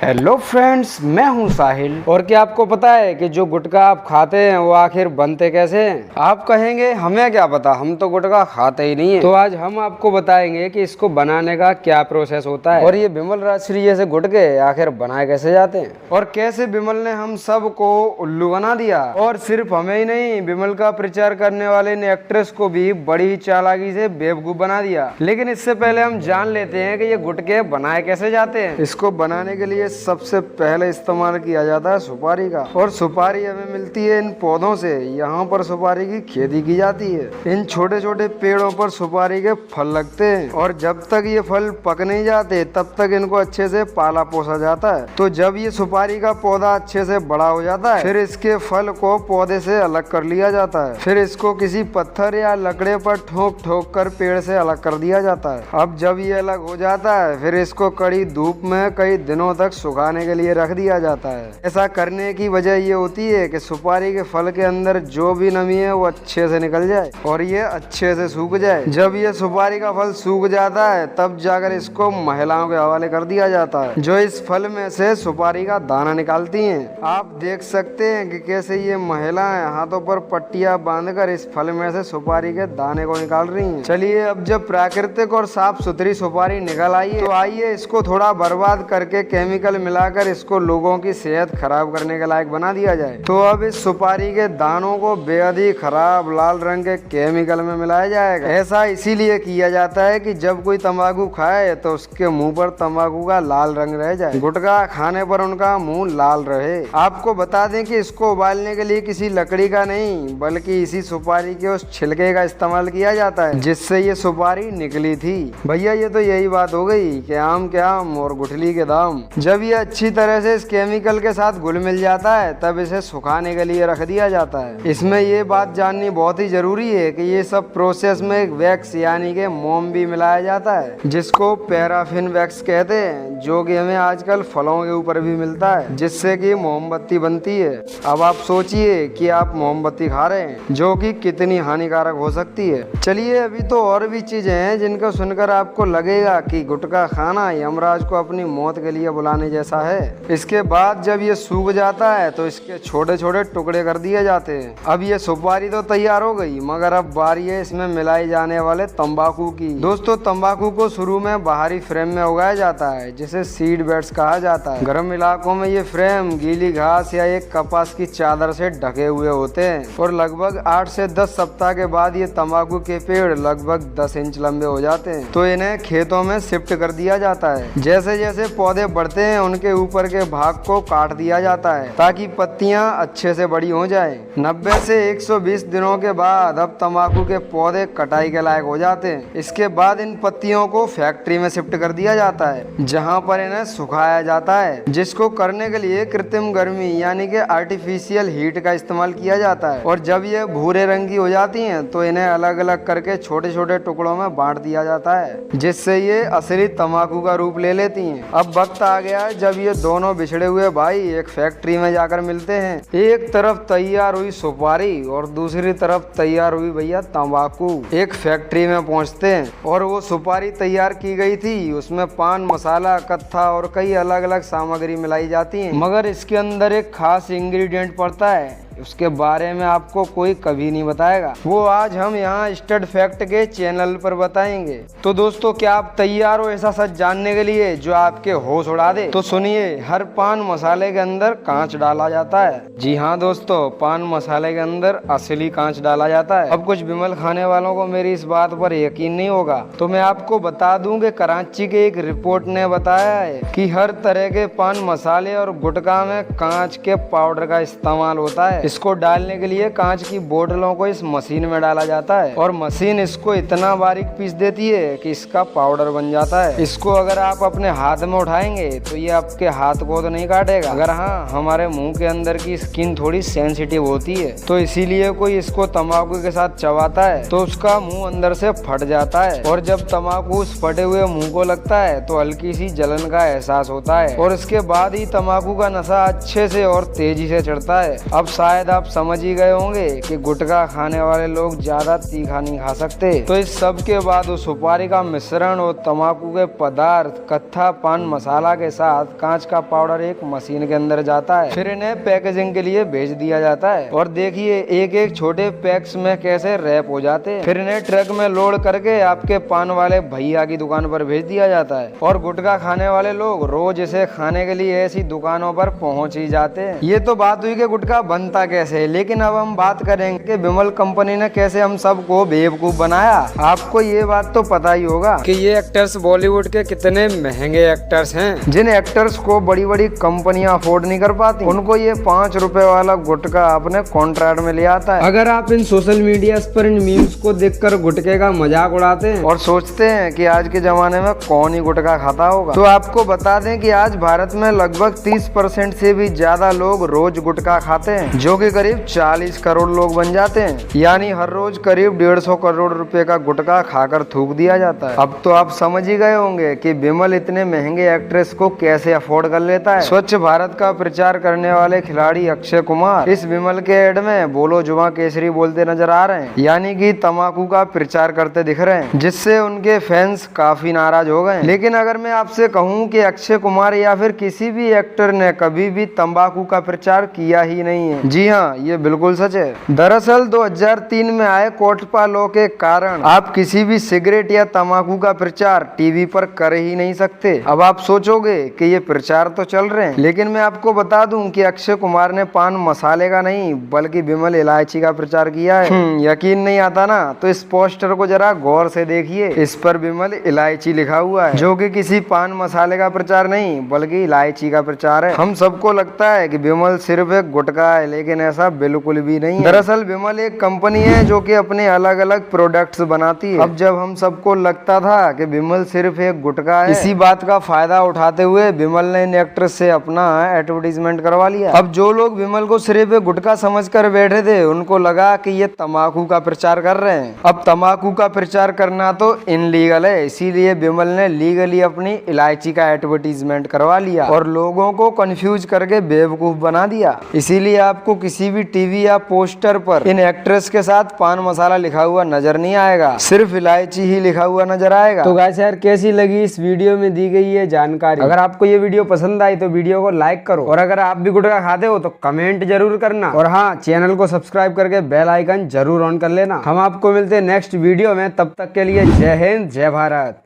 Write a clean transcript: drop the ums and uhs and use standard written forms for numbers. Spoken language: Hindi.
हेलो फ्रेंड्स, मैं हूं साहिल। और क्या आपको पता है कि जो गुटखा आप खाते हैं वो आखिर बनते कैसे हैं? आप कहेंगे हमें क्या पता, हम तो गुटखा खाते ही नहीं है। तो आज हम आपको बताएंगे कि इसको बनाने का क्या प्रोसेस होता है और ये बिमल राजश्री जैसे गुटखे आखिर बनाए कैसे जाते हैं और कैसे बिमल ने हम सब को उल्लू बना दिया। और सिर्फ हमें ही नहीं, बिमल का प्रचार करने वाले ने एक्ट्रेस को भी बड़ी चालाकी से बेवकूफ बना दिया। लेकिन इससे पहले हम जान लेते हैं कि ये गुटखे बनाए कैसे जाते हैं। इसको बनाने के लिए सबसे पहले इस्तेमाल किया जाता है सुपारी का, और सुपारी हमें मिलती है इन पौधों से। यहाँ पर सुपारी की खेती की जाती है। इन छोटे छोटे पेड़ों पर सुपारी के फल लगते हैं और जब तक ये फल पक नहीं जाते तब तक इनको अच्छे से पाला पोसा जाता है। तो जब ये सुपारी का पौधा अच्छे से बड़ा हो जाता है फिर इसके फल को पौधे से अलग कर लिया जाता है। फिर इसको किसी पत्थर या लकड़े पर ठोक ठोक कर पेड़ से अलग कर दिया जाता है। अब जब ये अलग हो जाता है फिर इसको कड़ी धूप में कई दिनों तक सुखाने के लिए रख दिया जाता है। ऐसा करने की वजह ये होती है कि सुपारी के फल के अंदर जो भी नमी है वो अच्छे से निकल जाए और ये अच्छे से सूख जाए। जब ये सुपारी का फल सूख जाता है तब जाकर इसको महिलाओं के हवाले कर दिया जाता है, जो इस फल में से सुपारी का दाना निकालती हैं। आप देख सकते हैं कि कैसे ये महिलाएं हाथों पर पट्टियां बांधकर इस फल में से सुपारी के दाने को निकाल रही हैं। चलिए, अब जब प्राकृतिक और साफ सुथरी सुपारी निकल आई है तो आइए इसको थोड़ा बर्बाद करके केमिकल मिलाकर इसको लोगों की सेहत खराब करने के लायक बना दिया जाए। तो अब इस सुपारी के दानों को बेहद ही खराब लाल रंग के केमिकल में मिलाया जाएगा। ऐसा इसीलिए किया जाता है कि जब कोई तंबाकू खाए तो उसके मुंह पर तंबाकू का लाल रंग रह जाए, गुटखा खाने पर उनका मुंह लाल रहे। आपको बता दें कि इसको उबालने के लिए किसी लकड़ी का नहीं बल्कि इसी सुपारी के उस छिलके का इस्तेमाल किया जाता है जिससे ये सुपारी निकली थी। भैया, ये तो यही बात हो गई कि आम के आम और गुठली के दाम। जब ये अच्छी तरह से इस केमिकल के साथ घुल मिल जाता है तब इसे सुखाने के लिए रख दिया जाता है। इसमें ये बात जाननी बहुत ही जरूरी है कि ये सब प्रोसेस में वैक्स यानी कि मोम भी मिलाया जाता है जिसको पैराफिन वैक्स कहते हैं, जो कि हमें आजकल फलों के ऊपर भी मिलता है जिससे कि मोमबत्ती बनती है। अब आप सोचिए कि आप मोमबत्ती खा रहे हैं जो कि कितनी हानिकारक हो सकती है। चलिए, अभी तो और भी चीजें हैं जिनको सुनकर आपको लगेगा कि गुटखा खाना यमराज को अपनी मौत के लिए बुलाने जैसा है। इसके बाद जब ये सूख जाता है तो इसके छोटे छोटे टुकड़े कर दिए जाते हैं। अब ये सुपारी तो तैयार हो गई, मगर अब बारी है इसमें मिलाई जाने वाले तंबाकू की। दोस्तों, तंबाकू को शुरू में बाहरी फ्रेम में उगाया जाता है जिसे सीड बेड्स कहा जाता है। गर्म इलाकों में ये फ्रेम गीली घास या एक कपास की चादर से ढके हुए होते हैं और लगभग 8 से 10 सप्ताह के बाद ये तंबाकू के पेड़ लगभग 10 इंच लंबे हो जाते हैं। तो इन्हें खेतों में शिफ्ट कर दिया जाता है। जैसे जैसे पौधे बढ़ते हैं उनके ऊपर के भाग को काट दिया जाता है ताकि पत्तियां अच्छे से बड़ी हो जाएं। 90 से 120 दिनों के बाद अब तंबाकू के पौधे कटाई के लायक हो जाते हैं। इसके बाद इन पत्तियों को फैक्ट्री में शिफ्ट कर दिया जाता है जहां पर इन्हें सुखाया जाता है, जिसको करने के लिए कृत्रिम गर्मी यानी कि आर्टिफिशियल हीट का इस्तेमाल किया जाता है। और जब ये भूरे रंग की हो जाती हैं तो इन्हें अलग अलग करके छोटे छोटे टुकड़ों में बांट दिया जाता है जिससे ये असली तंबाकू का रूप ले लेती हैं। अब वक्त आ गया है जब ये दोनों बिछड़े हुए भाई एक फैक्ट्री में जाकर मिलते हैं। एक तरफ तैयार हुई सुपारी और दूसरी तरफ तैयार हुई भैया तंबाकू। एक फैक्ट्री में पहुंचते हैं और वो सुपारी तैयार की गई थी, उसमें पान मसाला, कत्था और कई अलग अलग सामग्री मिलाई जाती है, मगर इसके अंदर एक खास इंग्रेडिएंट पड़ता है, उसके बारे में आपको कोई कभी नहीं बताएगा। वो आज हम यहाँ स्टड फैक्ट के चैनल पर बताएंगे। तो दोस्तों, क्या आप तैयार हो ऐसा सच जानने के लिए जो आपके होश उड़ा दे? तो सुनिए, हर पान मसाले के अंदर कांच डाला जाता है। जी हाँ दोस्तों, पान मसाले के अंदर असली कांच डाला जाता है। अब कुछ बिमल खाने वालों को मेरी इस बात पर यकीन नहीं होगा तो मैं आपको बता दूं कि कराची के एक रिपोर्ट ने बताया है कि हर तरह के पान मसाले और गुटखा में कांच के पाउडर का इस्तेमाल होता है। इसको डालने के लिए कांच की बोतलों को इस मशीन में डाला जाता है और मशीन इसको इतना बारीक पीस देती है कि इसका पाउडर बन जाता है। इसको अगर आप अपने हाथ में उठाएंगे तो ये आपके हाथ को तो नहीं काटेगा, अगर हाँ, हमारे मुंह के अंदर की स्किन थोड़ी सेंसिटिव होती है तो इसीलिए कोई इसको तंबाकू के साथ चबाता है तो उसका मुंह अंदर से फट जाता है और जब तंबाकू उस फटे हुए मुंह को लगता है तो हल्की सी जलन का एहसास होता है और इसके बाद ही तंबाकू का नशा अच्छे से और तेजी से चढ़ता है। अब शायद शायद आप समझ ही गए होंगे कि गुटखा खाने वाले लोग ज्यादा तीखा नहीं खा सकते। तो इस सब के बाद उस सुपारी का मिश्रण और तंबाकू के पदार्थ कत्था पान मसाला के साथ कांच का पाउडर एक मशीन के अंदर जाता है, फिर इन्हें पैकेजिंग के लिए भेज दिया जाता है। और देखिए एक एक छोटे पैक्स में कैसे रैप हो जाते हैं, फिर इन्हें ट्रक में लोड करके आपके पान वाले भैया की दुकान पर भेज दिया जाता है। और गुटखा खाने वाले लोग रोज इसे खाने के लिए ऐसी दुकानों पर पहुंच ही जाते हैं। ये तो बात हुई कि गुटखा बनता कैसे है, लेकिन अब हम बात करेंगे कि विमल कंपनी ने कैसे हम सबको बेवकूफ बनाया। आपको ये बात तो पता ही होगा कि ये एक्टर्स बॉलीवुड के कितने महंगे एक्टर्स हैं, जिन एक्टर्स को बड़ी बड़ी कंपनियां अफोर्ड नहीं कर पाती, उनको ये 5 रुपए वाला गुटखा अपने कॉन्ट्रैक्ट में ले आता है। अगर आप इन सोशल मीडिया पर इन मीम्स को देखकर गुटखे का मजाक उड़ाते हैं और सोचते हैं कि आज के जमाने में कौन ही गुटखा खाता होगा, तो आपको बता दें कि आज भारत में लगभग 30% से भी ज्यादा लोग रोज गुटखा खाते हैं, जो कि करीब 40 करोड़ लोग बन जाते हैं। यानी हर रोज करीब 150 करोड़ रुपए का गुटखा खाकर थूक दिया जाता है। अब तो आप समझ ही गए होंगे कि विमल इतने महंगे एक्ट्रेस को कैसे अफोर्ड कर लेता है। स्वच्छ भारत का प्रचार करने वाले खिलाड़ी अक्षय कुमार इस विमल के एड में बोलो जुआ केसरी बोलते नजर आ रहे हैं, यानी कि तंबाकू का प्रचार करते दिख रहे हैं, जिससे उनके फैंस काफी नाराज हो गए। लेकिन अगर मैं आपसे कहूं कि अक्षय कुमार या फिर किसी भी एक्टर ने कभी भी तंबाकू का प्रचार किया ही नहीं है, जी हाँ, ये बिल्कुल सच है। दरअसल 2003 में आए कोटपा लॉ के कारण आप किसी भी सिगरेट या तंबाकू का प्रचार टीवी पर कर ही नहीं सकते। अब आप सोचोगे कि ये प्रचार तो चल रहे हैं, लेकिन मैं आपको बता दूं कि अक्षय कुमार ने पान मसाले का नहीं बल्कि विमल इलायची का प्रचार किया है। यकीन नहीं आता ना, तो इस पोस्टर को जरा गौर से देखिए। इस पर विमल इलायची लिखा हुआ है, जो कि किसी पान मसाले का प्रचार नहीं बल्कि इलायची का प्रचार है। हम सबको लगता है कि विमल सिर्फ एक गुटखा है, लेकिन ऐसा बिल्कुल भी नहीं है। दरअसल विमल एक कंपनी है जो कि अपने अलग अलग प्रोडक्ट्स बनाती है। अब जब हम सबको लगता था कि विमल सिर्फ एक गुटखा है, इसी बात का फायदा उठाते हुए विमल ने इन एक्ट्रेस से अपना एडवर्टीजमेंट करवा लिया। अब जो लोग विमल को सिर्फ एक गुटखा समझकर बैठे थे, उनको लगा कि ये तंबाकू का प्रचार कर रहे हैं। अब तंबाकू का प्रचार करना तो इनलीगल है, इसीलिए विमल ने लीगली अपनी इलायची का एडवर्टीजमेंट करवा लिया और लोगों को कंफ्यूज करके बेवकूफ बना दिया। इसीलिए आपको किसी भी टीवी या पोस्टर पर इन एक्ट्रेस के साथ पान मसाला लिखा हुआ नजर नहीं आएगा, सिर्फ इलायची ही लिखा हुआ नजर आएगा। तो गाइस यार, कैसी लगी इस वीडियो में दी गई ये जानकारी? अगर आपको ये वीडियो पसंद आई तो वीडियो को लाइक करो, और अगर आप भी गुटखा खाते हो तो कमेंट जरूर करना, और हाँ, चैनल को सब्सक्राइब करके बेल आइकन जरूर ऑन कर लेना। हम आपको मिलते हैं नेक्स्ट वीडियो में, तब तक के लिए जय हिंद, जय भारत।